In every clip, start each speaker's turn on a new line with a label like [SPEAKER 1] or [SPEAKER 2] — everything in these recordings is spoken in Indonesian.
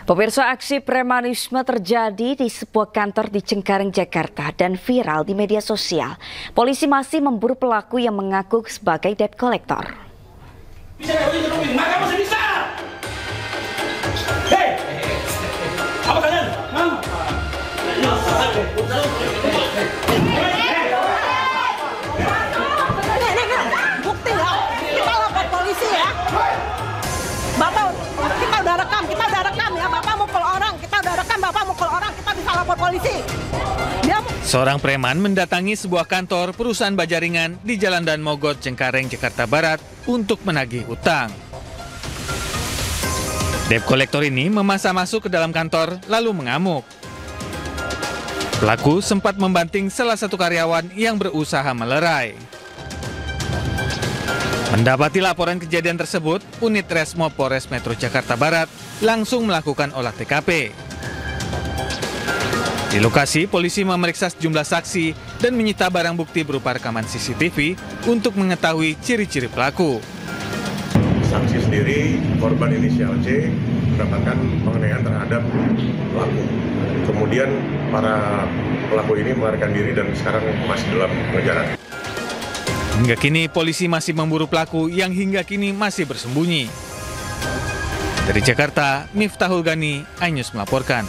[SPEAKER 1] Pemirsa, aksi premanisme terjadi di sebuah kantor di Cengkareng, Jakarta dan viral di media sosial. Polisi masih memburu pelaku yang mengaku sebagai debt collector.
[SPEAKER 2] Apa kalian?
[SPEAKER 3] Bukti ya, kita lapor polisi ya. Bapak, kita udah rekam ya. Bapak mukul orang, kita udah rekam. Bapak mukul orang, kita bisa lapor polisi.
[SPEAKER 4] Seorang preman mendatangi sebuah kantor perusahaan bajaringan di Jalan Dan Mogot, Cengkareng, Jakarta Barat untuk menagih utang. Debt kolektor ini memaksa masuk ke dalam kantor lalu mengamuk. Pelaku sempat membanting salah satu karyawan yang berusaha melerai. Mendapati laporan kejadian tersebut, unit Resmo Polres Metro Jakarta Barat langsung melakukan olah TKP. Di lokasi, polisi memeriksa sejumlah saksi dan menyita barang bukti berupa rekaman CCTV untuk mengetahui ciri-ciri pelaku.
[SPEAKER 5] Saksi sendiri, korban inisial C, mendapatkan penganiayaan terhadap pelaku. Kemudian para pelaku ini melarikan diri dan sekarang masih dalam pengejaran.
[SPEAKER 4] Hingga kini polisi masih memburu pelaku yang hingga kini masih bersembunyi. Dari Jakarta, Miftahul Gani, iNews melaporkan.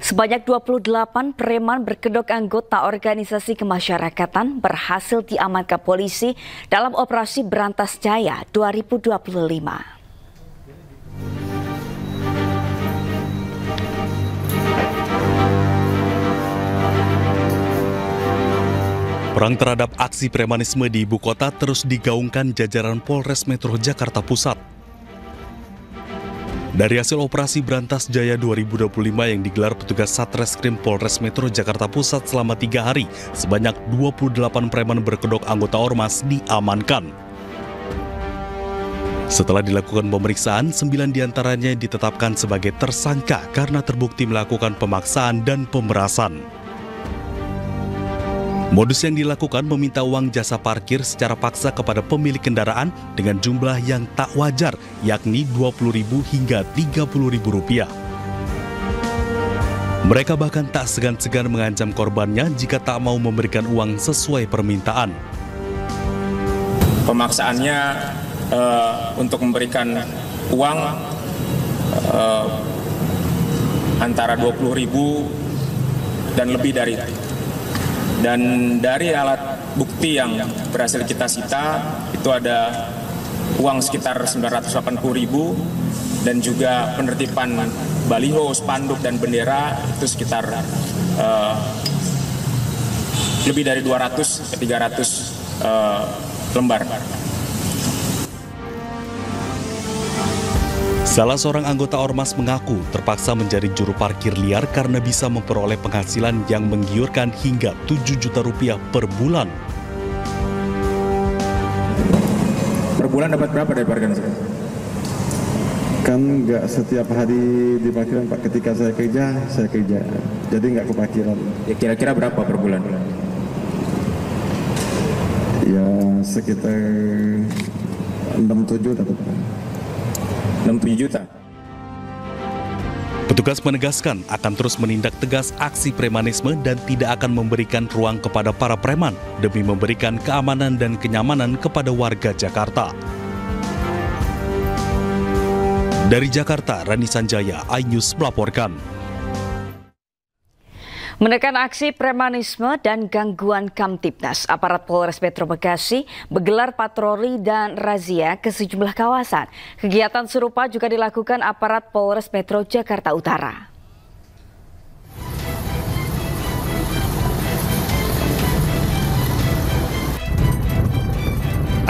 [SPEAKER 1] Sebanyak 28 preman berkedok anggota organisasi kemasyarakatan berhasil diamankan polisi dalam operasi Berantas Jaya 2025.
[SPEAKER 6] Perang terhadap aksi premanisme di ibu kota terus digaungkan jajaran Polres Metro Jakarta Pusat. Dari hasil operasi Berantas Jaya 2025 yang digelar petugas Satreskrim Polres Metro Jakarta Pusat selama 3 hari, sebanyak 28 preman berkedok anggota ormas diamankan. Setelah dilakukan pemeriksaan, 9 diantaranya ditetapkan sebagai tersangka karena terbukti melakukan pemaksaan dan pemerasan. Modus yang dilakukan meminta uang jasa parkir secara paksa kepada pemilik kendaraan dengan jumlah yang tak wajar, yakni Rp20.000 hingga Rp30.000. Mereka bahkan tak segan-segan mengancam korbannya jika tak mau memberikan uang sesuai permintaan.
[SPEAKER 7] Pemaksaannya untuk memberikan uang antara Rp20.000 dan lebih dari itu. Dan dari alat bukti yang berhasil kita sita, itu ada uang sekitar Rp980.000 dan juga penertiban baliho, spanduk, dan bendera itu sekitar lebih dari 200-300 lembar.
[SPEAKER 6] Salah seorang anggota ormas mengaku terpaksa menjadi juru parkir liar karena bisa memperoleh penghasilan yang menggiurkan hingga Rp7 juta per bulan.
[SPEAKER 7] Per bulan dapat berapa dari parkiran?
[SPEAKER 8] Kan nggak setiap hari di parkiran, Pak. Ketika saya kerja. Jadi nggak ke parkiran.
[SPEAKER 7] Ya, kira-kira berapa per bulan?
[SPEAKER 8] Ya sekitar 6-7 dapat.
[SPEAKER 7] 6-7 juta.
[SPEAKER 6] Petugas menegaskan akan terus menindak tegas aksi premanisme dan tidak akan memberikan ruang kepada para preman demi memberikan keamanan dan kenyamanan kepada warga Jakarta. Dari Jakarta, Rani Sanjaya, iNews melaporkan.
[SPEAKER 1] Menekan aksi premanisme dan gangguan Kamtibnas, aparat Polres Metro Bekasi menggelar patroli dan razia ke sejumlah kawasan. Kegiatan serupa juga dilakukan aparat Polres Metro Jakarta Utara.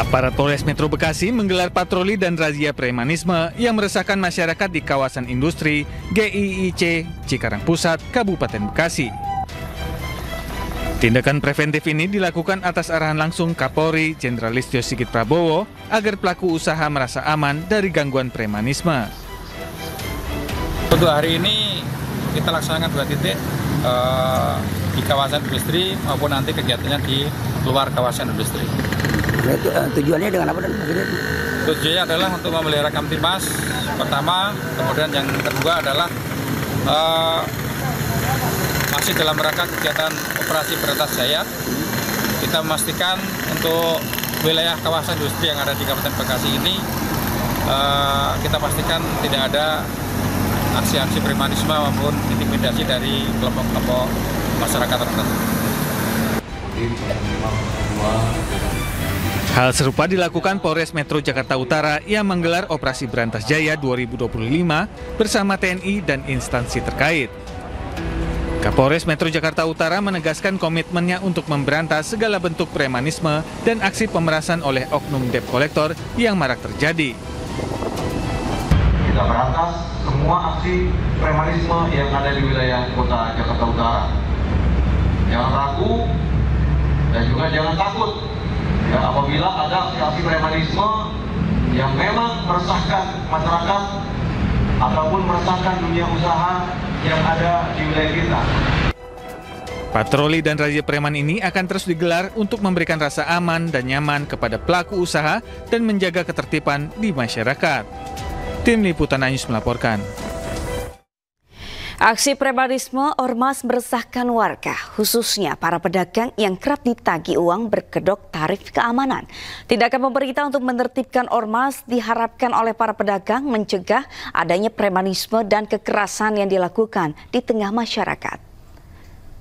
[SPEAKER 4] Aparat Polres Metro Bekasi menggelar patroli dan razia premanisme yang meresahkan masyarakat di kawasan industri GIIC Cikarang Pusat, Kabupaten Bekasi. Tindakan preventif ini dilakukan atas arahan langsung Kapolri Jenderal Listio Sigit Prabowo agar pelaku usaha merasa aman dari gangguan premanisme.
[SPEAKER 9] Untuk hari ini kita laksanakan 2 titik di kawasan industri maupun nanti kegiatannya di luar kawasan industri.
[SPEAKER 10] Tujuannya dengan apa dan maksudnya?
[SPEAKER 9] Tujuannya adalah untuk memelihara Kamtibmas pertama. Kemudian yang kedua adalah masih dalam rangka kegiatan operasi Berantas Jaya, kita memastikan untuk wilayah kawasan industri yang ada di Kabupaten Bekasi ini, kita pastikan tidak ada aksi-aksi premanisme maupun intimidasi dari kelompok-kelompok masyarakat tertentu.
[SPEAKER 4] Hal serupa dilakukan Polres Metro Jakarta Utara yang menggelar Operasi Berantas Jaya 2025 bersama TNI dan instansi terkait. Kapolres Metro Jakarta Utara menegaskan komitmennya untuk memberantas segala bentuk premanisme dan aksi pemerasan oleh oknum debt collector yang marak terjadi.
[SPEAKER 2] Kita berantas semua aksi premanisme yang ada di wilayah kota Jakarta Utara. Jangan ragu dan juga jangan takut ya, apabila ada aksi-aksi premanisme yang memang meresahkan masyarakat ataupun meresahkan dunia usaha yang ada di wilayah kita.
[SPEAKER 4] Patroli dan razia preman ini akan terus digelar untuk memberikan rasa aman dan nyaman kepada pelaku usaha dan menjaga ketertiban di masyarakat. Tim Liputan Anyus melaporkan.
[SPEAKER 1] Aksi premanisme ormas meresahkan warga, khususnya para pedagang yang kerap ditagih uang berkedok tarif keamanan. Tindakan pemerintah untuk menertibkan ormas diharapkan oleh para pedagang mencegah adanya premanisme dan kekerasan yang dilakukan di tengah masyarakat.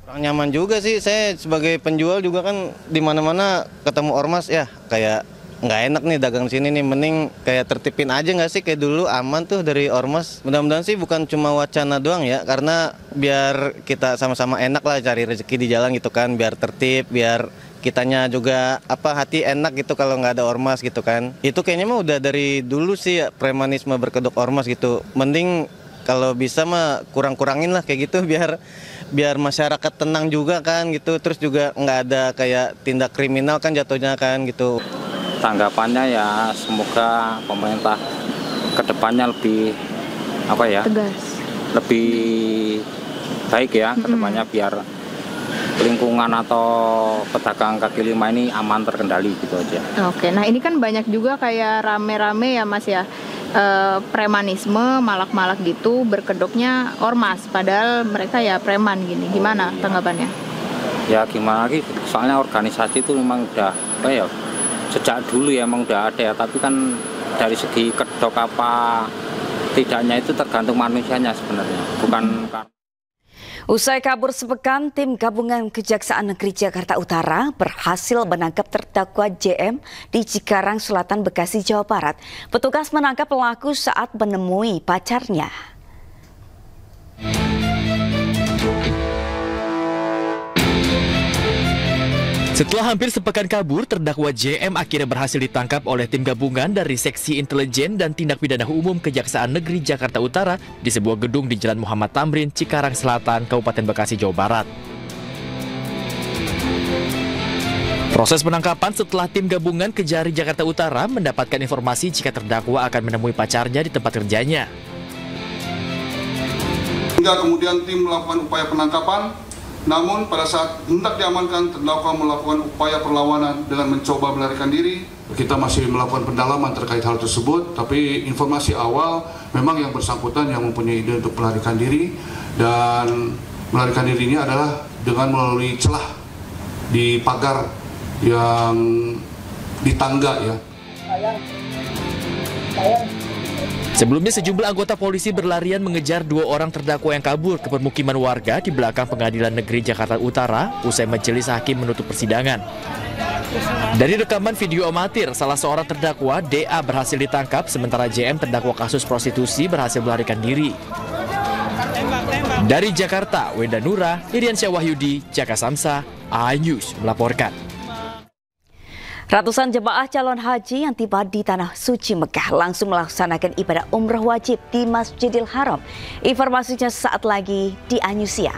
[SPEAKER 10] Kurang nyaman juga sih, saya sebagai penjual juga kan di mana-mana ketemu ormas ya kayak nggak enak nih dagang sini nih, mending kayak tertipin aja nggak sih kayak dulu, aman tuh dari ormas. Mudah-mudahan sih bukan cuma wacana doang ya, karena biar kita sama-sama enak lah cari rezeki di jalan gitu kan, biar tertib, biar kitanya juga hati enak gitu kalau nggak ada ormas gitu kan. Itu kayaknya mah udah dari dulu sih ya, premanisme berkedok ormas gitu. Mending kalau bisa mah kurang-kurangin lah kayak gitu biar masyarakat tenang juga kan gitu, terus juga nggak ada kayak tindak kriminal kan jatuhnya kan gitu.
[SPEAKER 11] Tanggapannya ya semoga pemerintah kedepannya lebih tegas, lebih baik ya kedepannya, biar lingkungan atau pedagang kaki lima ini aman terkendali gitu aja.
[SPEAKER 12] Oke, nah ini kan banyak juga kayak rame-rame ya Mas ya, premanisme, malak-malak gitu, berkedoknya ormas, padahal mereka ya preman gini. Gimana tanggapannya?
[SPEAKER 11] Ya gimana lagi, soalnya organisasi itu memang udah sejak dulu ya emang udah ada ya, tapi kan dari segi kedok apa tidaknya itu tergantung manusianya sebenarnya, bukan.
[SPEAKER 1] Usai kabur sepekan, tim gabungan Kejaksaan Negeri Jakarta Utara berhasil menangkap terdakwa JM di Cikarang Selatan, Bekasi, Jawa Barat. Petugas menangkap pelaku saat menemui pacarnya.
[SPEAKER 13] Setelah hampir sepekan kabur, terdakwa JM akhirnya berhasil ditangkap oleh tim gabungan dari Seksi Intelijen dan Tindak Pidana Umum Kejaksaan Negeri Jakarta Utara di sebuah gedung di Jalan Muhammad Tamrin, Cikarang Selatan, Kabupaten Bekasi, Jawa Barat. Proses penangkapan setelah tim gabungan Kejari Jakarta Utara mendapatkan informasi jika terdakwa akan menemui pacarnya di tempat kerjanya.
[SPEAKER 14] Hingga kemudian tim melakukan upaya penangkapan. Namun pada saat hendak diamankan, terdakwa melakukan upaya perlawanan dengan mencoba melarikan diri. Kita masih melakukan pendalaman terkait hal tersebut, tapi informasi awal memang yang bersangkutan yang mempunyai ide untuk melarikan diri, dan melarikan diri ini adalah dengan melalui celah di pagar yang di tangga ya.
[SPEAKER 13] Sebelumnya sejumlah anggota polisi berlarian mengejar 2 orang terdakwa yang kabur ke permukiman warga di belakang Pengadilan Negeri Jakarta Utara usai majelis hakim menutup persidangan. Dari rekaman video amatir, salah seorang terdakwa, DA, berhasil ditangkap, sementara JM, terdakwa kasus prostitusi, berhasil melarikan diri. Dari Jakarta, Wenda Nura, Iriansyah Wahyudi, Jaka Samsa, iNews melaporkan.
[SPEAKER 1] Ratusan jemaah calon haji yang tiba di Tanah Suci Mekah langsung melaksanakan ibadah umrah wajib di Masjidil Haram. Informasinya saat lagi di iNews Siang.